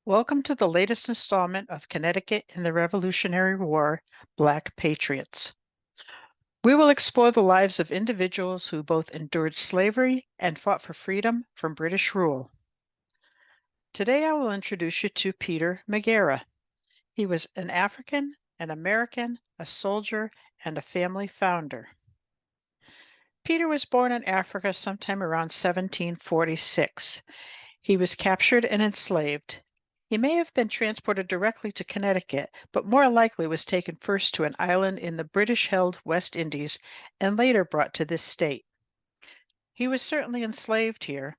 Welcome to the latest installment of Connecticut in the Revolutionary War, Black Patriots. We will explore the lives of individuals who both endured slavery and fought for freedom from British rule. Today I will introduce you to Peter Maguira. He was an African, an American, a soldier, and a family founder. Peter was born in Africa sometime around 1746. He was captured and enslaved. He may have been transported directly to Connecticut, but more likely was taken first to an island in the British-held West Indies and later brought to this state. He was certainly enslaved here.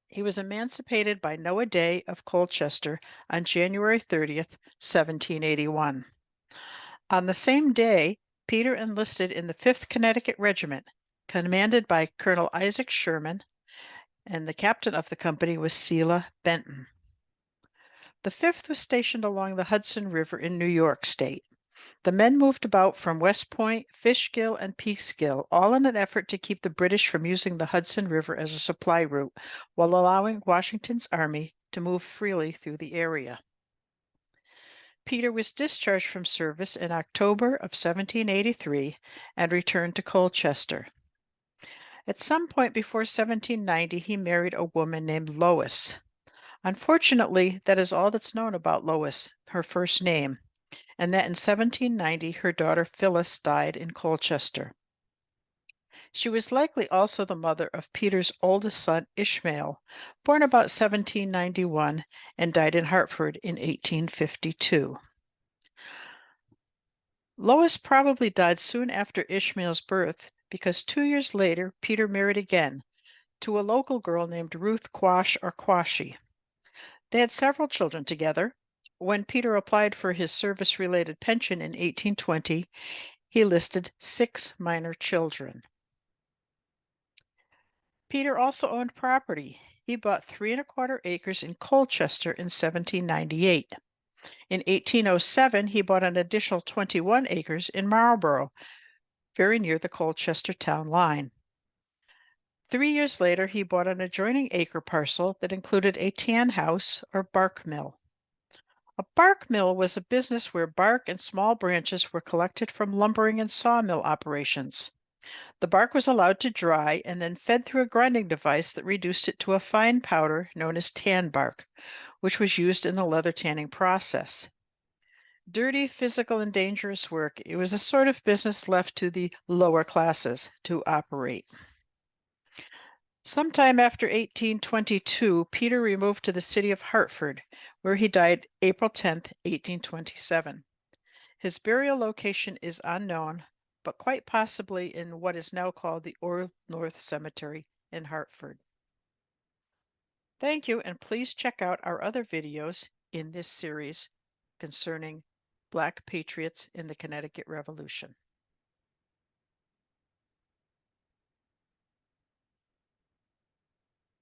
He was emancipated by Noah Day of Colchester on January 30th, 1781. On the same day, Peter enlisted in the 5th Connecticut Regiment, commanded by Colonel Isaac Sherman, and the captain of the company was Selah Benton. The 5th was stationed along the Hudson River in New York State. The men moved about from West Point, Fishkill, and Peekskill, all in an effort to keep the British from using the Hudson River as a supply route, while allowing Washington's army to move freely through the area. Peter was discharged from service in October of 1783 and returned to Colchester. At some point before 1790, he married a woman named Lois. Unfortunately, that is all that's known about Lois, her first name, and that in 1790 her daughter Phyllis died in Colchester. She was likely also the mother of Peter's oldest son, Ishmael, born about 1791 and died in Hartford in 1852. Lois probably died soon after Ishmael's birth because 2 years later Peter married again to a local girl named Ruth Quash or Quashie. They had several children together. When Peter applied for his service-related pension in 1820, he listed 6 minor children. Peter also owned property. He bought 3¼ acres in Colchester in 1798. In 1807, he bought an additional 21 acres in Marlborough, very near the Colchester town line. 3 years later, he bought an adjoining acre parcel that included a tan house or bark mill. A bark mill was a business where bark and small branches were collected from lumbering and sawmill operations. The bark was allowed to dry and then fed through a grinding device that reduced it to a fine powder known as tan bark, which was used in the leather tanning process. Dirty, physical, and dangerous work, it was a sort of business left to the lower classes to operate. Sometime after 1822, Peter removed to the city of Hartford, where he died April 10th, 1827. His burial location is unknown, but quite possibly in what is now called the Old North Cemetery in Hartford. Thank you, and please check out our other videos in this series concerning Black Patriots in the Connecticut Revolution.